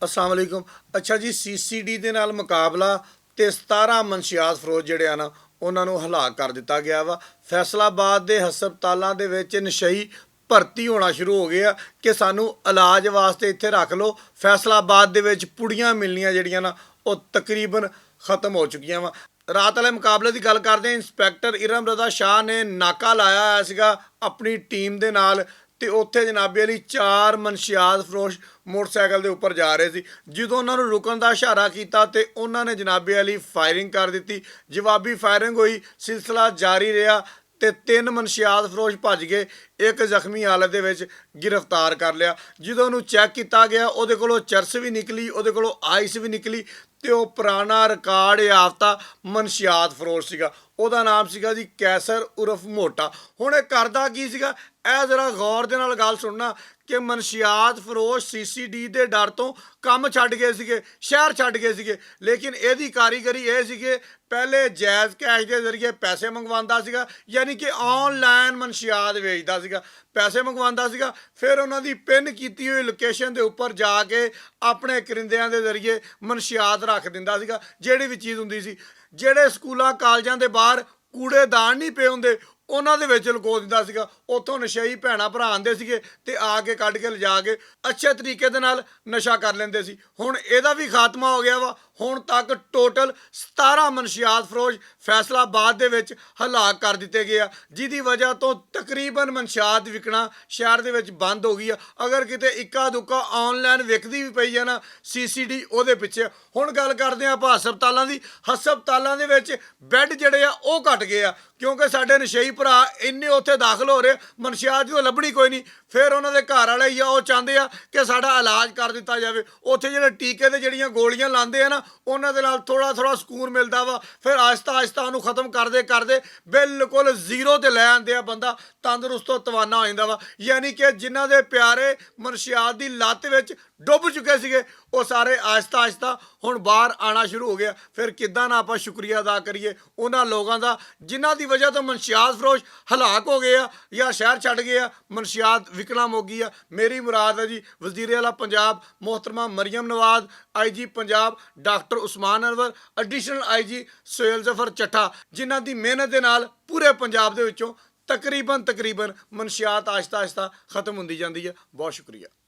अस्सलाम वालेकुम। अच्छा जी, CCD ਦੇ ਨਾਲ ਮੁਕਾਬਲਾ ਤੇ 17 ਮਨਸ਼ਿਆਤ ਫਰੋਜ਼ ਜਿਹੜੇ ਆ ਨਾ ਉਹਨਾਂ ਨੂੰ ਹਲਾਕ ਕਰ ਦਿੱਤਾ ਗਿਆ ਵਾ। ਫੈਸਲਾਬਾਦ ਦੇ ਹਸਪਤਾਲਾਂ ਦੇ ਵਿੱਚ ਨਸ਼ਈ ਭਰਤੀ ਹੋਣਾ ਸ਼ੁਰੂ ਹੋ ਗਏ ਆ ਕਿ ਸਾਨੂੰ ਇਲਾਜ ਵਾਸਤੇ ਇੱਥੇ ਰੱਖ ਲਓ। ਫੈਸਲਾਬਾਦ ਦੇ ਵਿੱਚ ਪੁੜੀਆਂ ਮਿਲਣੀਆਂ ਜਿਹੜੀਆਂ ਨਾ ਉਹ ਤਕਰੀਬਨ ਖਤਮ ਹੋ ਚੁੱਕੀਆਂ ਵਾ। ਰਾਤ ਵਾਲੇ ਮੁਕਾਬਲੇ ਦੀ ਗੱਲ ਕਰਦੇ ਹਾਂ, ਇੰਸਪੈਕਟਰ ਇਰਮ ਰਜ਼ਾ ਸ਼ਾਹ ਨੇ ਨਾਕਾ ਲਾਇਆ ਹੋਇਆ ਸੀਗਾ ਆਪਣੀ ਟੀਮ ਦੇ ਨਾਲ ਤੇ ਉੱਥੇ ਜਨਾਬੇ ਅਲੀ 4 ਮਨਸ਼ਿਆਤ ਫਰੋਸ਼ ਮੋਟਰਸਾਈਕਲ ਦੇ ਉੱਪਰ ਜਾ ਰਹੇ ਸੀ। ਜਦੋਂ ਉਹਨਾਂ ਨੂੰ ਰੁਕਣ ਦਾ ਇਸ਼ਾਰਾ ਕੀਤਾ ਤੇ ਉਹਨਾਂ ਨੇ ਜਨਾਬੇ ਅਲੀ ਫਾਇਰਿੰਗ ਕਰ ਦਿੱਤੀ। ਜਵਾਬੀ ਫਾਇਰਿੰਗ ਹੋਈ, ਸਿਲਸਿਲਾ ਜਾਰੀ ਰਿਹਾ ਤੇ 3 ਮਨਸ਼ਿਆਤ ਫਰੋਸ਼ ਭੱਜ ਗਏ। ਇੱਕ ਜ਼ਖਮੀ ਹਾਲਤ ਦੇ ਵਿੱਚ ਗ੍ਰਿਫਤਾਰ ਕਰ ਲਿਆ। ਜਦੋਂ ਉਹਨੂੰ ਚੈੱਕ ਕੀਤਾ ਗਿਆ ਉਹਦੇ ਕੋਲੋਂ ਚਰਸ ਵੀ ਨਿਕਲੀ, ਉਹਦੇ ਕੋਲੋਂ ਆਈਸ ਵੀ ਨਿਕਲੀ ਤੇ ਉਹ ਪੁਰਾਣਾ ਰਿਕਾਰਡ ਯਾਫਤਾ ਮਨਸ਼ਿਆਤ ਫਰੋਸ਼ ਸੀਗਾ। ਉਹਦਾ ਨਾਮ ਸੀਗਾ ਜੀ ਕੈਸਰ ਉਰਫ ਮੋਟਾ। ਹੁਣ ਇਹ ਕਰਦਾ ਕੀ ਸੀਗਾ, ਇਹ ਜ਼ਰਾ ਗੌਰ ਦੇ ਨਾਲ ਗੱਲ ਸੁਣਨਾ ਕਿ ਮਨਸ਼ਿਆਤ ਫਰੋਸ਼ CCD ਦੇ ਡਰ ਤੋਂ ਕੰਮ ਛੱਡ ਗਏ ਸੀਗੇ, ਸ਼ਹਿਰ ਛੱਡ ਗਏ ਸੀਗੇ। ਲੇਕਿਨ ਇਹਦੀ ਕਾਰੀਗਰੀ ਇਹ ਸੀ ਕਿ ਪਹਿਲੇ ਜਾਇਜ਼ ਕੈਸ਼ ਦੇ ਜ਼ਰੀਏ ਪੈਸੇ ਮੰਗਵਾਉਂਦਾ ਸੀਗਾ, ਯਾਨੀ ਕਿ ਆਨਲਾਈਨ ਮਨਸ਼ਿਆਤ ਵੇਚਦਾ ਸੀਗਾ, ਪੈਸੇ ਮੰਗਵਾਉਂਦਾ ਸੀਗਾ। ਫਿਰ ਉਹਨਾਂ ਦੀ ਪਿੰਨ ਕੀਤੀ ਹੋਈ ਲੋਕੇਸ਼ਨ ਦੇ ਉੱਪਰ ਜਾ ਕੇ ਆਪਣੇ ਕਰਿੰਦਿਆਂ ਦੇ ਜ਼ਰੀਏ ਮਨਸ਼ਿਆਤ ਰੱਖ ਦਿੰਦਾ ਸੀਗਾ। ਜਿਹੜੀ ਵੀ ਚੀਜ਼ ਹੁੰਦੀ ਸੀ, ਜਿਹੜੇ ਸਕੂਲਾਂ ਕਾਲਜਾਂ ਦੇ ਬਾਹਰ ਕੂੜੇਦਾਨ ਨਹੀਂ ਪਏ ਹੁੰਦੇ ਉਹਨਾਂ ਦੇ ਵਿੱਚ ਲੁਕੋ ਦਿੰਦਾ ਸੀਗਾ। ਉੱਥੋਂ ਨਸ਼ਈ ਭੈਣਾਂ ਭਰਾ ਆਉਂਦੇ ਸੀਗੇ ਤੇ ਆ ਕੇ ਕੱਢ ਕੇ ਲਿਜਾ ਕੇ ਅੱਛੇ ਤਰੀਕੇ ਦੇ ਨਾਲ ਨਸ਼ਾ ਕਰ ਲੈਂਦੇ ਸੀ। ਹੁਣ ਇਹਦਾ ਵੀ ਖਾਤਮਾ ਹੋ ਗਿਆ ਵਾ। ਹੁਣ ਤੱਕ ਟੋਟਲ 17 ਮਨਸ਼ਿਆਤ ਫਰੋਸ਼ ਫੈਸਲਾਬਾਦ ਦੇ ਵਿੱਚ ਹਲਾਕ ਕਰ ਦਿੱਤੇ ਗਏ ਆ, ਜਿਹਦੀ ਵਜ੍ਹਾ ਤੋਂ ਤਕਰੀਬਨ ਮਨਸ਼ਿਆਤ ਵਿਕਣਾ ਸ਼ਹਿਰ ਦੇ ਵਿੱਚ ਬੰਦ ਹੋ ਗਈ ਆ। ਅਗਰ ਕਿਤੇ ਇੱਕਾ ਦੁੱਕਾ ਆਨਲਾਈਨ ਵਿਕਦੀ ਵੀ ਪਈ ਆ ਨਾ CCD ਉਹਦੇ ਪਿੱਛੇ। ਹੁਣ ਗੱਲ ਕਰਦੇ ਆ ਆਪਾਂ ਹਸਪਤਾਲਾਂ ਦੀ। ਹਸਪਤਾਲਾਂ ਦੇ ਵਿੱਚ ਬੈੱਡ ਜਿਹੜੇ ਆ ਉਹ ਘਟ ਗਏ ਆ ਕਿਉਂਕਿ ਸਾਡੇ ਨਸ਼ਈ ਭਰਾ ਇੰਨੇ ਉੱਥੇ ਦਾਖਲ ਹੋ ਰਹੇ, ਮਨਸ਼ਿਆਤ ਜਦੋਂ ਲੱਭਣੀ ਕੋਈ ਨਹੀਂ। ਫਿਰ ਉਹਨਾਂ ਦੇ ਘਰ ਵਾਲੇ ਹੀ ਆ ਉਹ ਚਾਹੁੰਦੇ ਆ ਕਿ ਸਾਡਾ ਇਲਾਜ ਕਰ ਦਿੱਤਾ ਜਾਵੇ। ਉੱਥੇ ਜਿਹੜੇ ਟੀਕੇ ਤੇ ਜਿਹੜੀਆਂ ਗੋਲੀਆਂ ਲਾਉਂਦੇ ਆ ਨਾ ਉਹਨਾਂ ਦੇ ਨਾਲ ਥੋੜਾ ਥੋੜਾ ਸਕੂਨ ਮਿਲਦਾ ਵਾ। ਫਿਰ ਆਹਿਸਤਾ ਆਹਿਸਤਾ ਉਹਨੂੰ ਖਤਮ ਕਰਦੇ ਕਰਦੇ ਬਿਲਕੁਲ ਜ਼ੀਰੋ ਤੇ ਲੈ ਆਉਂਦੇ ਆ। ਬੰਦਾ ਤੰਦਰੁਸਤੋਂ ਤਵਾਨਾ ਹੋ ਜਾਂਦਾ ਵਾ। ਯਾਨੀ ਕਿ ਜਿਨ੍ਹਾਂ ਦੇ ਪਿਆਰੇ ਮਨਸ਼ਿਆਤ ਦੀ ਲੱਤ ਵਿੱਚ ਡੁੱਬ ਚੁੱਕੇ ਸੀਗੇ ਉਹ ਸਾਰੇ ਆਹਿਸਤਾ ਆਹਿਸਤਾ ਹੁਣ ਬਾਹਰ ਆਉਣਾ ਸ਼ੁਰੂ ਹੋ ਗਿਆ। ਫਿਰ ਕਿੱਦਾਂ ਨਾ ਆਪਾਂ ਸ਼ੁਕਰੀਆ ਅਦਾ ਕਰੀਏ ਉਹਨਾਂ ਲੋਕਾਂ ਦਾ ਜਿਨ੍ਹਾਂ ਦੀ ਵਜ੍ਹਾ ਤੋਂ ਮਨਸ਼ਿਆਤ ਫਰੋਸ਼ ਹਲਾਕ ਹੋ ਗਏ ਆ ਜਾਂ ਸ਼ਹਿਰ ਛੱਡ ਗਏ ਆ, ਮਨਸ਼ਿਆਤ ਵਿਕਣਾ ਮੁੱਕ ਗਈ ਆ। ਮੇਰੀ ਮੁਰਾਦ ਹੈ ਜੀ ਵਜ਼ੀਰ ਆਲਾ ਪੰਜਾਬ ਮੁਹਤਰਮਾ Maryam Nawaz, IG Punjab doctor Usman Anwar, additional IG Sohail Zafar Chattha, ਜਿਨ੍ਹਾਂ ਦੀ ਮਿਹਨਤ ਦੇ ਨਾਲ ਪੂਰੇ ਪੰਜਾਬ ਦੇ ਵਿੱਚੋਂ ਤਕਰੀਬਨ ਮਨਸ਼ਿਆਤ ਆਹਿਸਤਾ ਆਹਿਸਤਾ ਖਤਮ ਹੁੰਦੀ ਜਾਂਦੀ ਹੈ। ਬਹੁਤ ਸ਼ੁਕਰੀਆ।